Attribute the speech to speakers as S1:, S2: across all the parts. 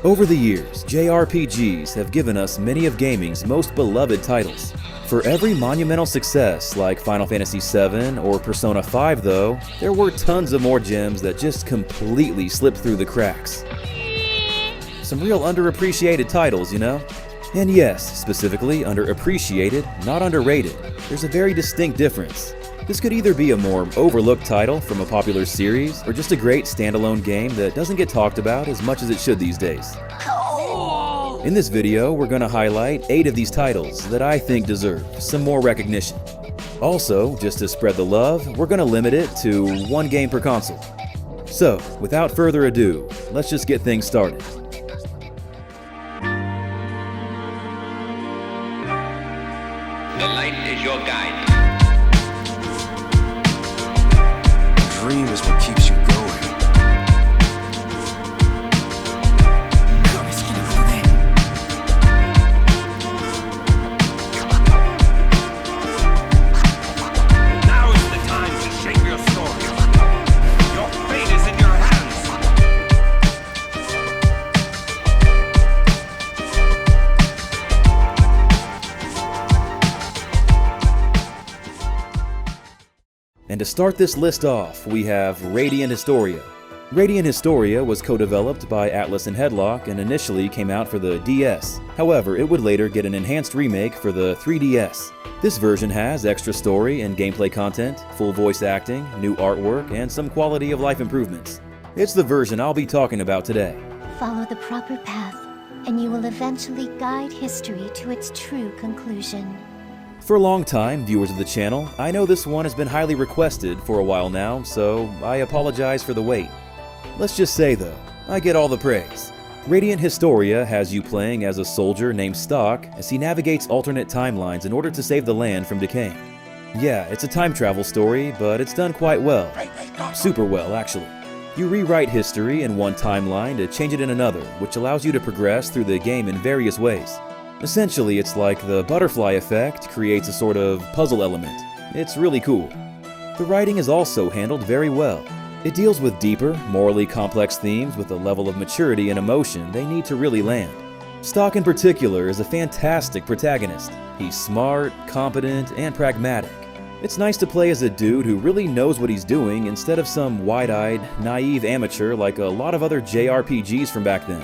S1: Over the years, JRPGs have given us many of gaming's most beloved titles. For every monumental success like Final Fantasy VII or Persona 5 though, there were tons of more gems that just completely slipped through the cracks. Some real underappreciated titles, you know? And yes, specifically underappreciated, not underrated. There's a very distinct difference. This could either be a more overlooked title from a popular series, or just a great standalone game that doesn't get talked about as much as it should these days. In this video, we're going to highlight 8 of these titles that I think deserve some more recognition. Also, just to spread the love, we're going to limit it to 1 game per console. So, without further ado, let's just get things started.
S2: The light is your guide.
S3: Dream is what keeps you going.
S4: Now is the time to shape your story. Your fate is in your hands.
S1: And to start this list off, we have Radiant Historia. Radiant Historia was co-developed by Atlas and Headlock and initially came out for the DS. However, it would later get an enhanced remake for the 3DS. This version has extra story and gameplay content, full voice acting, new artwork, and some quality of life improvements. It's the version I'll be talking about today.
S5: Follow the proper path, and you will eventually guide history to its true conclusion.
S1: For long-time viewers of the channel, I know this one has been highly requested for a while now, so I apologize for the wait. Let's just say though, I get all the praise. Radiant Historia has you playing as a soldier named Stock as he navigates alternate timelines in order to save the land from decaying. Yeah, it's a time travel story, but it's done quite well. Super well, actually. You rewrite history in one timeline to change it in another, which allows you to progress through the game in various ways. Essentially, it's like the butterfly effect creates a sort of puzzle element. It's really cool. The writing is also handled very well. It deals with deeper, morally complex themes with a level of maturity and emotion they need to really land. Stock in particular is a fantastic protagonist. He's smart, competent, and pragmatic. It's nice to play as a dude who really knows what he's doing instead of some wide-eyed, naive amateur like a lot of other JRPGs from back then.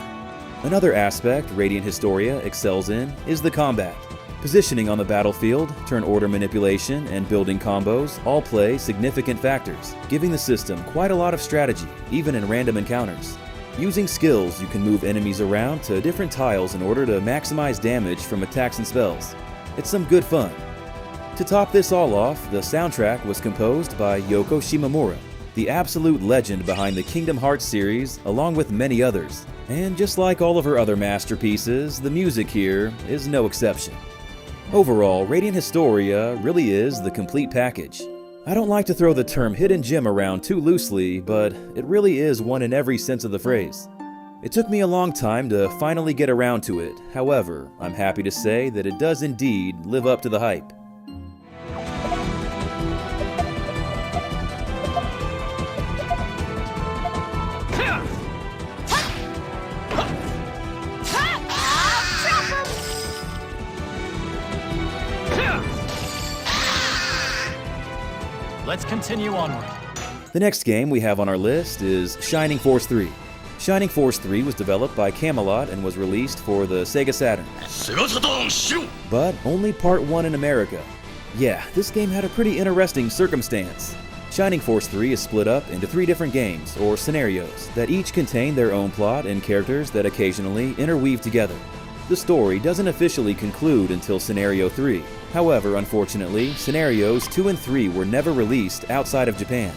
S1: Another aspect Radiant Historia excels in is the combat. Positioning on the battlefield, turn order manipulation, and building combos all play significant factors, giving the system quite a lot of strategy, even in random encounters. Using skills, you can move enemies around to different tiles in order to maximize damage from attacks and spells. It's some good fun. To top this all off, the soundtrack was composed by Yoko Shimomura, the absolute legend behind the Kingdom Hearts series, along with many others. And just like all of her other masterpieces, the music here is no exception. Overall, Radiant Historia really is the complete package. I don't like to throw the term hidden gem around too loosely, but it really is one in every sense of the phrase. It took me a long time to finally get around to it. However, I'm happy to say that it does indeed live up to the hype.
S6: Let's continue onward.
S1: The next game we have on our list is Shining Force 3. Shining Force 3 was developed by Camelot and was released for the Sega Saturn. But only Part 1 in America. Yeah, this game had a pretty interesting circumstance. Shining Force 3 is split up into 3 different games, or scenarios, that each contain their own plot and characters that occasionally interweave together. The story doesn't officially conclude until Scenario 3. However, unfortunately, Scenarios 2 and 3 were never released outside of Japan.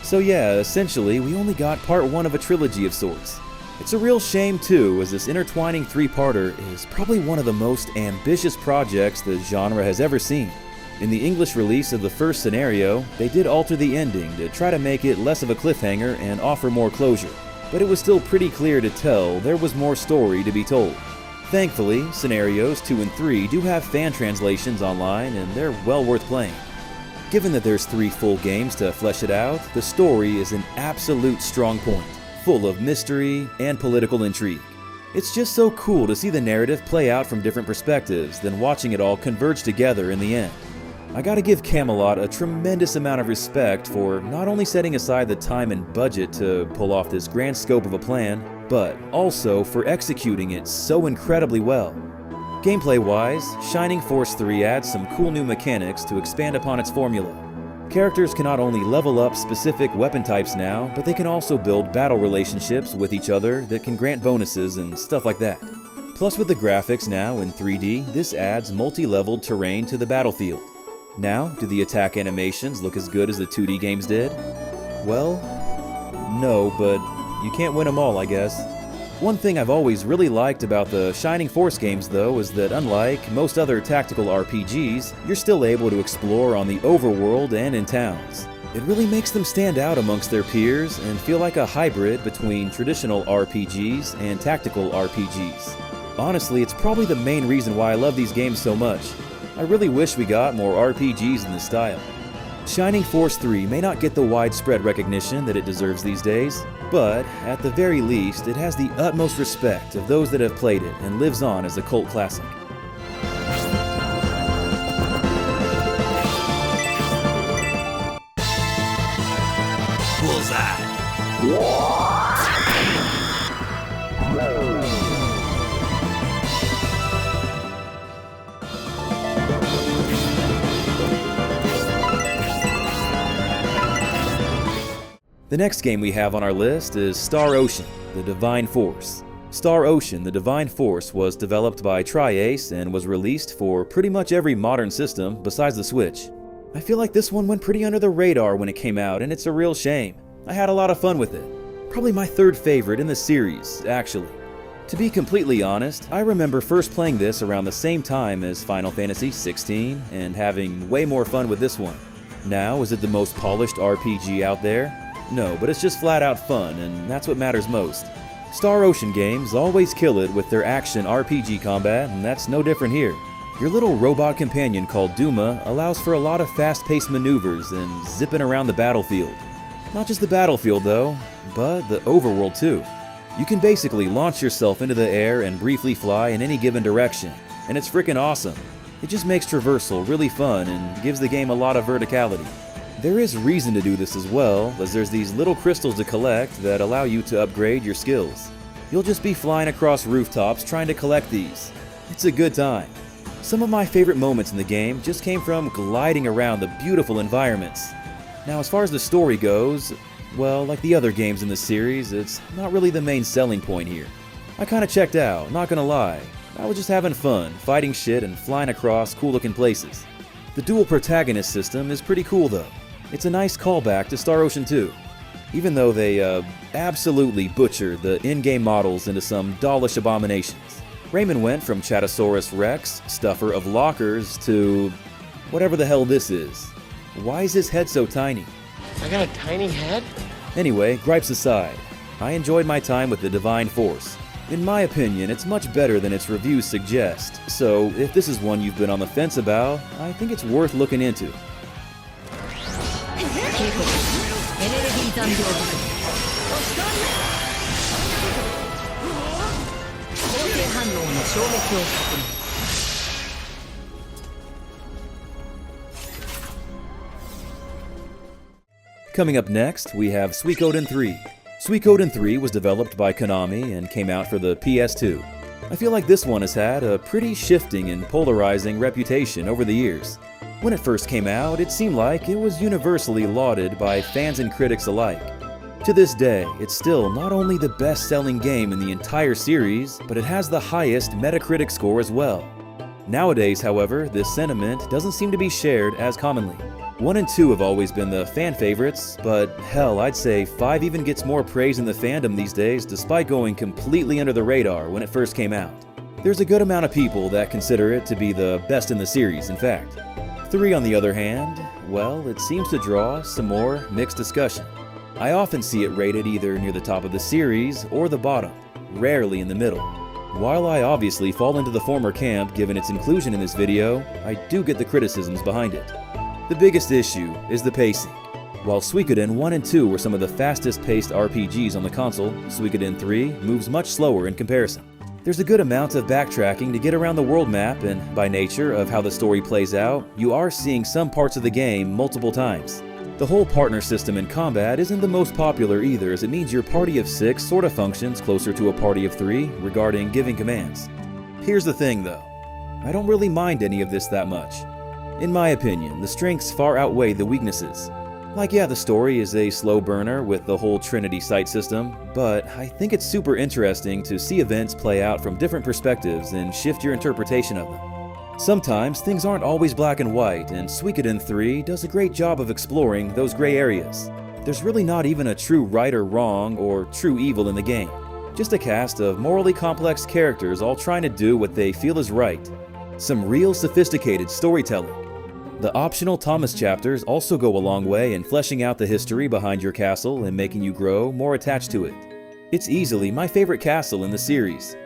S1: So yeah, essentially, we only got Part 1 of a trilogy of sorts. It's a real shame too, as this intertwining 3-parter is probably one of the most ambitious projects the genre has ever seen. In the English release of the first Scenario, they did alter the ending to try to make it less of a cliffhanger and offer more closure, but it was still pretty clear to tell there was more story to be told. Thankfully, Scenarios 2 and 3 do have fan translations online and they're well worth playing. Given that there's 3 full games to flesh it out, the story is an absolute strong point, full of mystery and political intrigue. It's just so cool to see the narrative play out from different perspectives, then watching it all converge together in the end. I gotta give Camelot a tremendous amount of respect for not only setting aside the time and budget to pull off this grand scope of a plan, but also for executing it so incredibly well. Gameplay-wise, Shining Force 3 adds some cool new mechanics to expand upon its formula. Characters can not only level up specific weapon types now, but they can also build battle relationships with each other that can grant bonuses and stuff like that. Plus, with the graphics now in 3D, this adds multi-leveled terrain to the battlefield. Now, do the attack animations look as good as the 2D games did? Well, no, but you can't win them all, I guess. One thing I've always really liked about the Shining Force games, though, is that unlike most other tactical RPGs, you're still able to explore on the overworld and in towns. It really makes them stand out amongst their peers and feel like a hybrid between traditional RPGs and tactical RPGs. Honestly, it's probably the main reason why I love these games so much. I really wish we got more RPGs in this style. Shining Force 3 may not get the widespread recognition that it deserves these days, but at the very least, it has the utmost respect of those that have played it and lives on as a cult classic.
S4: Bullseye.
S1: The next game we have on our list is Star Ocean: The Divine Force. Star Ocean: The Divine Force was developed by Tri-Ace and was released for pretty much every modern system besides the Switch. I feel like this one went pretty under the radar when it came out, and it's a real shame. I had a lot of fun with it. Probably my third favorite in the series, actually. To be completely honest, I remember first playing this around the same time as Final Fantasy XVI and having way more fun with this one. Now, is it the most polished RPG out there? No, but it's just flat out fun, and that's what matters most. Star Ocean games always kill it with their action RPG combat, and that's no different here. Your little robot companion called Duma allows for a lot of fast-paced maneuvers and zipping around the battlefield. Not just the battlefield though, but the overworld too. You can basically launch yourself into the air and briefly fly in any given direction, and it's freaking awesome. It just makes traversal really fun and gives the game a lot of verticality. There is reason to do this as well, as there's these little crystals to collect that allow you to upgrade your skills. You'll just be flying across rooftops trying to collect these. It's a good time. Some of my favorite moments in the game just came from gliding around the beautiful environments. Now, as far as the story goes, well, like the other games in the series, it's not really the main selling point here. I kinda checked out, not gonna lie. I was just having fun, fighting shit and flying across cool looking places. The dual protagonist system is pretty cool though. It's a nice callback to Star Ocean 2, even though they absolutely butchered the in-game models into some dollish abominations. Raymy went from Chatosaurus Rex, stuffer of lockers, to whatever the hell this is. Why is his head so tiny?
S6: I got a tiny head?
S1: Anyway, gripes aside, I enjoyed my time with the Divine Force. In my opinion, it's much better than its reviews suggest, so if this is one you've been on the fence about, I think it's worth looking into. Coming up next, we have Suikoden 3. Suikoden 3 was developed by Konami and came out for the PS2. I feel like this one has had a pretty shifting and polarizing reputation over the years. When it first came out, it seemed like it was universally lauded by fans and critics alike. To this day, it's still not only the best-selling game in the entire series, but it has the highest Metacritic score as well. Nowadays, however, this sentiment doesn't seem to be shared as commonly. 1 and 2 have always been the fan favorites, but hell, I'd say 5 even gets more praise in the fandom these days despite going completely under the radar when it first came out. There's a good amount of people that consider it to be the best in the series, in fact. 3, on the other hand, well, it seems to draw some more mixed discussion. I often see it rated either near the top of the series or the bottom, rarely in the middle. While I obviously fall into the former camp given its inclusion in this video, I do get the criticisms behind it. The biggest issue is the pacing. While Suikoden 1 and 2 were some of the fastest paced RPGs on the console, Suikoden 3 moves much slower in comparison. There's a good amount of backtracking to get around the world map, and by nature of how the story plays out, you are seeing some parts of the game multiple times. The whole partner system in combat isn't the most popular either, as it means your party of 6 sort of functions closer to a party of 3 regarding giving commands. Here's the thing though, I don't really mind any of this that much. In my opinion, the strengths far outweigh the weaknesses. Like yeah, the story is a slow burner with the whole Trinity sight system, but I think it's super interesting to see events play out from different perspectives and shift your interpretation of them. Sometimes things aren't always black and white, and Suikoden 3 does a great job of exploring those gray areas. There's really not even a true right or wrong or true evil in the game. Just a cast of morally complex characters all trying to do what they feel is right. Some real sophisticated storytelling. The optional Thomas chapters also go a long way in fleshing out the history behind your castle and making you grow more attached to it. It's easily my favorite castle in the series.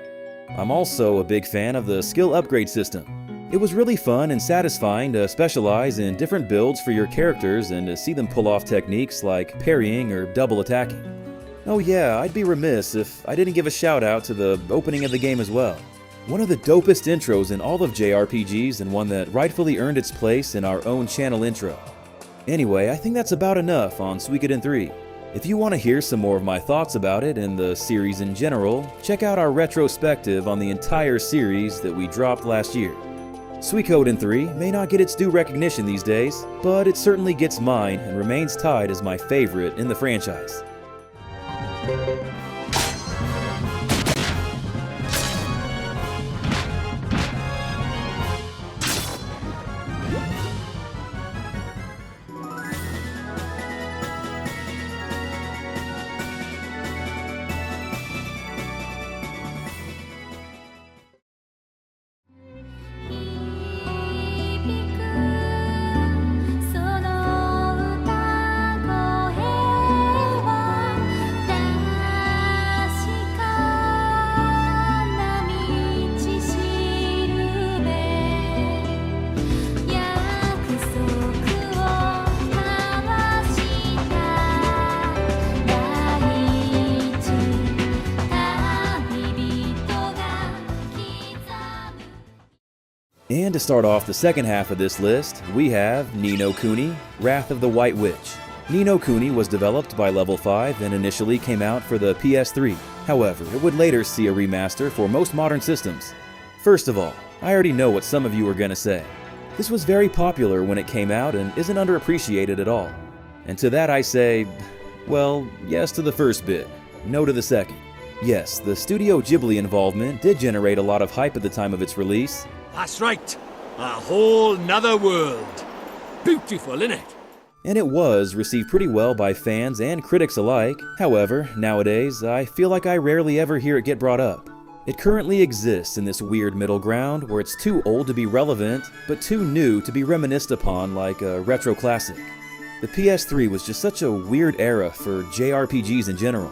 S1: I'm also a big fan of the skill upgrade system. It was really fun and satisfying to specialize in different builds for your characters and to see them pull off techniques like parrying or double attacking. Oh yeah, I'd be remiss if I didn't give a shout out to the opening of the game as well. One of the dopest intros in all of JRPGs, and one that rightfully earned its place in our own channel intro. Anyway, I think that's about enough on Suikoden 3. If you want to hear some more of my thoughts about it and the series in general, check out our retrospective on the entire series that we dropped last year. Suikoden 3 may not get its due recognition these days, but it certainly gets mine and remains tied as my favorite in the franchise. And to start off the second half of this list, we have Ni no Kuni, Wrath of the White Witch. Ni no Kuni was developed by Level 5 and initially came out for the PS3. However, it would later see a remaster for most modern systems. First of all, I already know what some of you are gonna say. This was very popular when it came out and isn't underappreciated at all. And to that I say, well, yes to the first bit, no to the second. Yes, the Studio Ghibli involvement did generate a lot of hype at the time of its release.
S4: That's right. A whole nother world. Beautiful, innit?
S1: And it was received pretty well by fans and critics alike. However, nowadays, I feel like I rarely ever hear it get brought up. It currently exists in this weird middle ground where it's too old to be relevant, but too new to be reminisced upon like a retro classic. The PS3 was just such a weird era for JRPGs in general.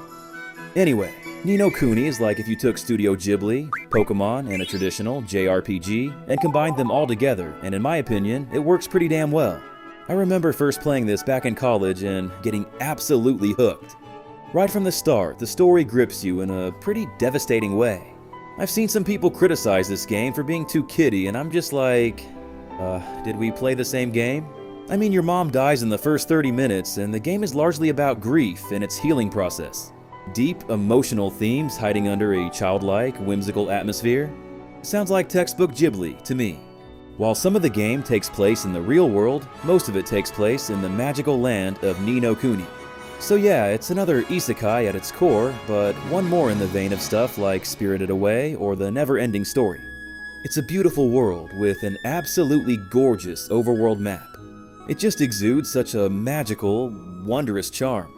S1: Anyway, Ni no Kuni is like if you took Studio Ghibli, Pokemon, and a traditional JRPG and combined them all together, and in my opinion, it works pretty damn well. I remember first playing this back in college and getting absolutely hooked. Right from the start, the story grips you in a pretty devastating way. I've seen some people criticize this game for being too kiddie, and I'm just like, did we play the same game? I mean, your mom dies in the first 30 minutes, and the game is largely about grief and its healing process. Deep, emotional themes hiding under a childlike, whimsical atmosphere. Sounds like textbook Ghibli to me. While some of the game takes place in the real world, most of it takes place in the magical land of Ni no Kuni. So yeah, it's another isekai at its core, but one more in the vein of stuff like Spirited Away or The Never-Ending Story. It's a beautiful world with an absolutely gorgeous overworld map. It just exudes such a magical, wondrous charm.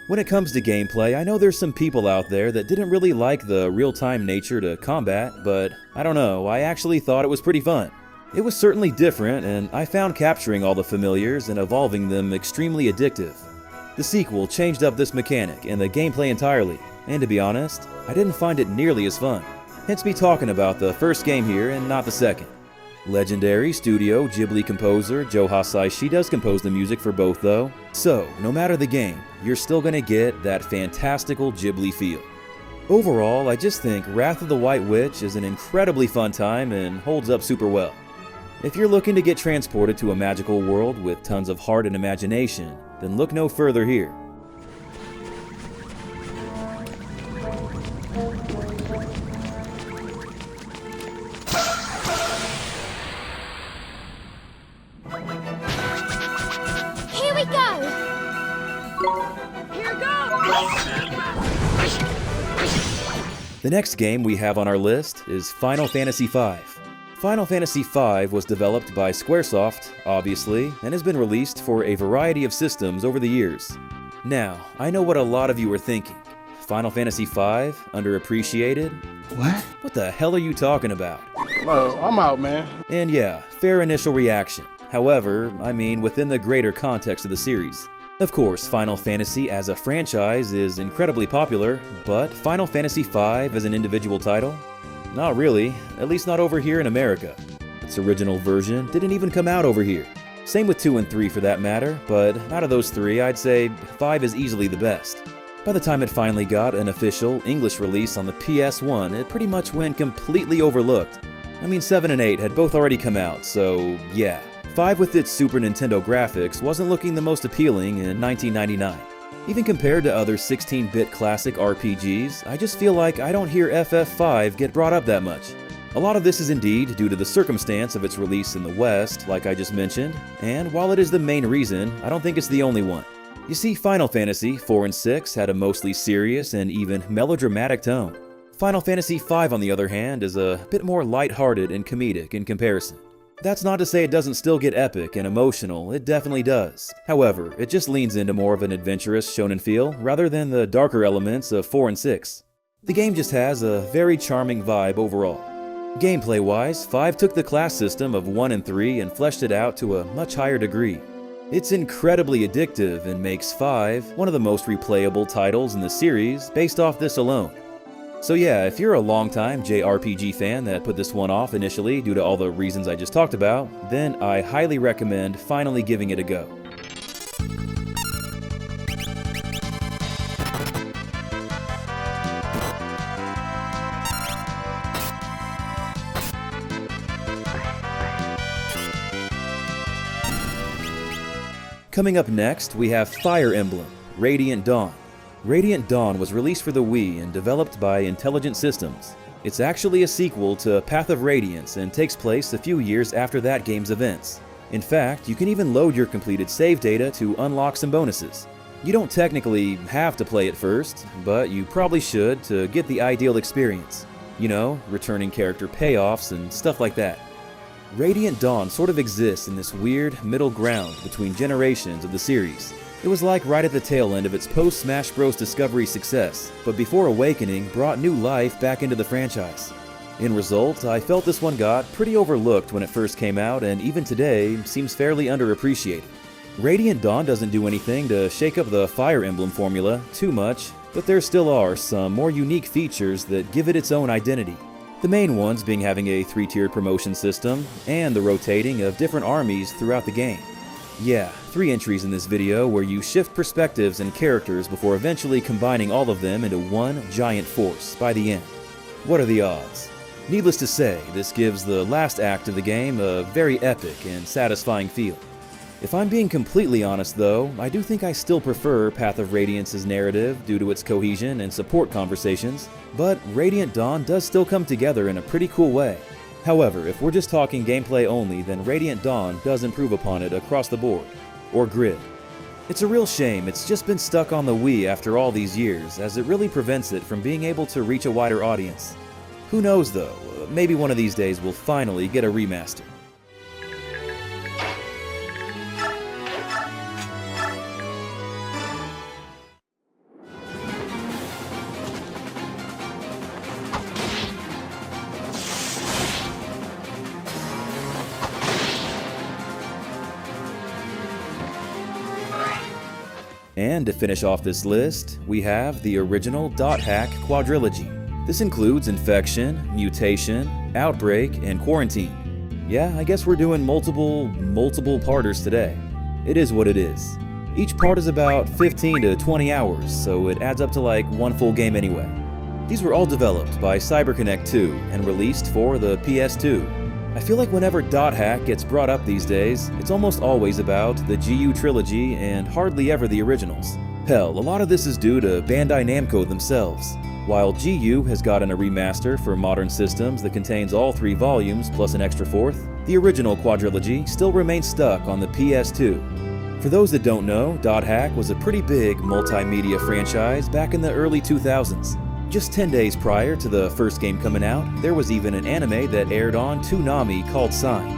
S1: When it comes to gameplay, I know there's some people out there that didn't really like the real-time nature to combat, but I don't know, I actually thought it was pretty fun. It was certainly different, and I found capturing all the familiars and evolving them extremely addictive. The sequel changed up this mechanic and the gameplay entirely, and to be honest, I didn't find it nearly as fun. Hence me talking about the first game here and not the second. Legendary Studio Ghibli composer Joe Hisaishi does compose the music for both though, so no matter the game, you're still gonna get that fantastical Ghibli feel. Overall, I just think Wrath of the White Witch is an incredibly fun time and holds up super well. If you're looking to get transported to a magical world with tons of heart and imagination, then look no further here.
S5: Here we go!
S4: Here goes!
S1: The next game we have on our list is Final Fantasy V. Final Fantasy V was developed by Squaresoft, obviously, and has been released for a variety of systems over the years. Now, I know what a lot of you are thinking. Final Fantasy V? Underappreciated?
S7: What?
S1: What the hell are you talking about?
S7: Well, I'm out, man.
S1: And yeah, fair initial reaction. However, I mean within the greater context of the series. Of course, Final Fantasy as a franchise is incredibly popular, but Final Fantasy V as an individual title? Not really, at least not over here in America. Its original version didn't even come out over here. Same with 2 and 3 for that matter, but out of those three, I'd say 5 is easily the best. By the time it finally got an official English release on the PS1, it pretty much went completely overlooked. I mean, 7 and 8 had both already come out, so yeah. 5 with its Super Nintendo graphics wasn't looking the most appealing in 1999. Even compared to other 16-bit classic RPGs, I just feel like I don't hear FF5 get brought up that much. A lot of this is indeed due to the circumstance of its release in the West, like I just mentioned, and while it is the main reason, I don't think it's the only one. You see, Final Fantasy 4 and 6 had a mostly serious and even melodramatic tone. Final Fantasy V, on the other hand, is a bit more lighthearted and comedic in comparison. That's not to say it doesn't still get epic and emotional, it definitely does. However, it just leans into more of an adventurous shonen feel rather than the darker elements of 4 and 6. The game just has a very charming vibe overall. Gameplay-wise, 5 took the class system of 1 and 3 and fleshed it out to a much higher degree. It's incredibly addictive and makes 5 one of the most replayable titles in the series based off this alone. So yeah, if you're a longtime JRPG fan that put this one off initially due to all the reasons I just talked about, then I highly recommend finally giving it a go. Coming up next, we have Fire Emblem, Radiant Dawn. Radiant Dawn was released for the Wii and developed by Intelligent Systems. It's actually a sequel to Path of Radiance and takes place a few years after that game's events. In fact, you can even load your completed save data to unlock some bonuses. You don't technically have to play it first, but you probably should to get the ideal experience. You know, returning character payoffs and stuff like that. Radiant Dawn sort of exists in this weird middle ground between generations of the series. It was like right at the tail end of its post-Smash Bros. Discovery success, but before Awakening brought new life back into the franchise. In result, I felt this one got pretty overlooked when it first came out and even today seems fairly underappreciated. Radiant Dawn doesn't do anything to shake up the Fire Emblem formula too much, but there still are some more unique features that give it its own identity. The main ones being having a 3-tiered promotion system and the rotating of different armies throughout the game. Yeah, 3 entries in this video where you shift perspectives and characters before eventually combining all of them into one giant force by the end. What are the odds? Needless to say, this gives the last act of the game a very epic and satisfying feel. If I'm being completely honest though, I do think I still prefer Path of Radiance's narrative due to its cohesion and support conversations, but Radiant Dawn does still come together in a pretty cool way. However, if we're just talking gameplay only, then Radiant Dawn does improve upon it across the board, or grid. It's a real shame it's just been stuck on the Wii after all these years, as it really prevents it from being able to reach a wider audience. Who knows though, maybe one of these days we'll finally get a remaster. And to finish off this list, we have the original Dot Hack quadrilogy. This includes Infection, Mutation, Outbreak, and Quarantine. Yeah, I guess we're doing multiple parters today. It is what it is. Each part is about 15 to 20 hours, so it adds up to like one full game anyway. These were all developed by CyberConnect 2 and released for the PS2. I feel like whenever Dot Hack gets brought up these days, it's almost always about the GU trilogy and hardly ever the originals. Hell, a lot of this is due to Bandai Namco themselves. While GU has gotten a remaster for modern systems that contains all 3 volumes plus an extra 4th, the original quadrilogy still remains stuck on the PS2. For those that don't know, Dot Hack was a pretty big multimedia franchise back in the early 2000s. Just 10 days prior to the first game coming out, there was even an anime that aired on Toonami called Sign.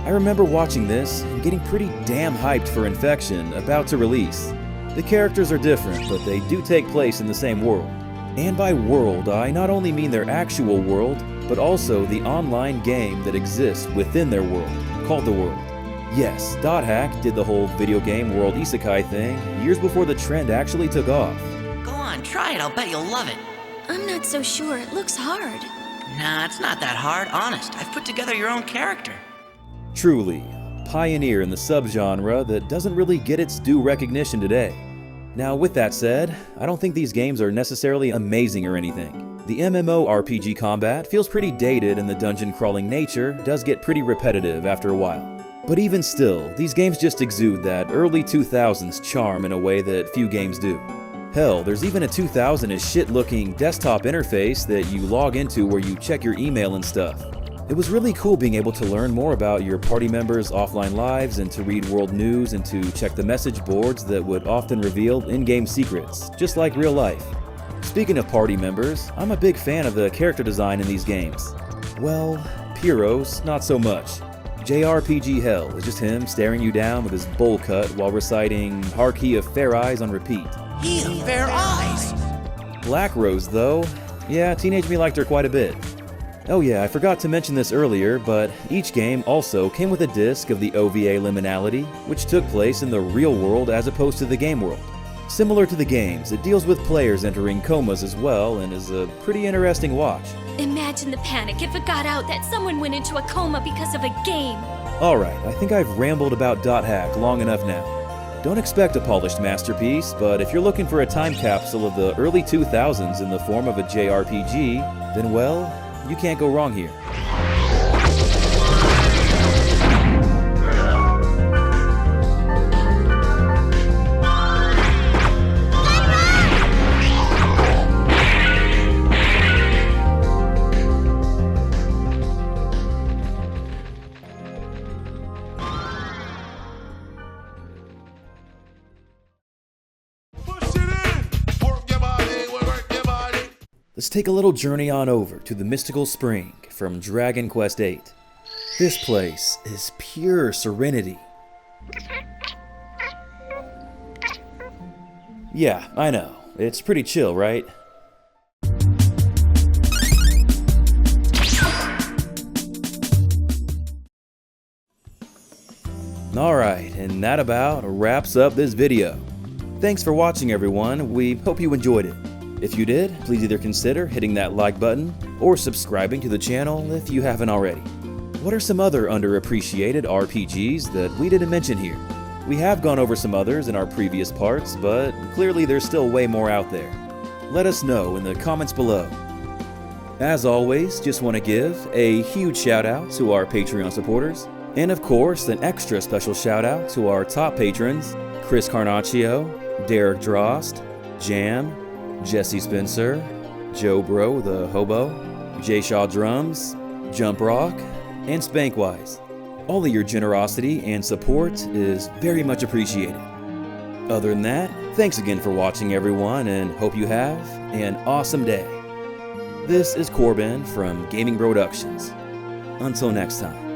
S1: I remember watching this and getting pretty damn hyped for Infection, about to release. The characters are different, but they do take place in the same world. And by world, I not only mean their actual world, but also the online game that exists within their world, called The World. Yes, Dot Hack did the whole video game world isekai thing years before the trend actually took off.
S8: Go on, try it, I'll bet you'll love it.
S9: I'm not so sure, it looks hard.
S8: Nah, it's not that hard, honest. I've put together your own character.
S1: Truly, pioneer in the subgenre that doesn't really get its due recognition today. Now with that said, I don't think these games are necessarily amazing or anything. The MMORPG combat feels pretty dated and the dungeon crawling nature does get pretty repetitive after a while. But even still, these games just exude that early 2000s charm in a way that few games do. Hell, there's even a 2000-ish shit-looking desktop interface that you log into where you check your email and stuff. It was really cool being able to learn more about your party members' offline lives and to read world news and to check the message boards that would often reveal in-game secrets, just like real life. Speaking of party members, I'm a big fan of the character design in these games. Well, Piero's not so much. JRPG hell is just him staring you down with his bowl cut while reciting Hark of Fair Eyes on repeat.
S8: He of fair eyes!
S1: Black Rose, though, yeah, teenage me liked her quite a bit. Oh yeah, I forgot to mention this earlier, but each game also came with a disc of the OVA Liminality, which took place in the real world as opposed to the game world. Similar to the games, it deals with players entering comas as well and is a pretty interesting watch.
S9: Imagine the panic if it got out that someone went into a coma because of a game.
S1: Alright, I think I've rambled about Dot Hack long enough now. Don't expect a polished masterpiece, but if you're looking for a time capsule of the early 2000s in the form of a JRPG, then well, you can't go wrong here. Let's take a little journey on over to the mystical spring from Dragon Quest VIII. This place is pure serenity. Yeah, I know. It's pretty chill, right? Alright, and that about wraps up this video. Thanks for watching, everyone. We hope you enjoyed it. If you did, please either consider hitting that like button or subscribing to the channel if you haven't already. What are some other underappreciated RPGs that we didn't mention here? We have gone over some others in our previous parts, but clearly there's still way more out there. Let us know in the comments below. As always, just want to give a huge shout out to our Patreon supporters, and of course an extra special shout out to our top patrons, Chris Carnaccio, Derek Drost, Jam, Jesse Spencer, Joe Bro the Hobo, J Shaw Drums, Jump Rock, and Spankwise. All of your generosity and support is very much appreciated. Other than that, thanks again for watching, everyone, and hope you have an awesome day. This is Corbin from Gaming Productions. Until next time.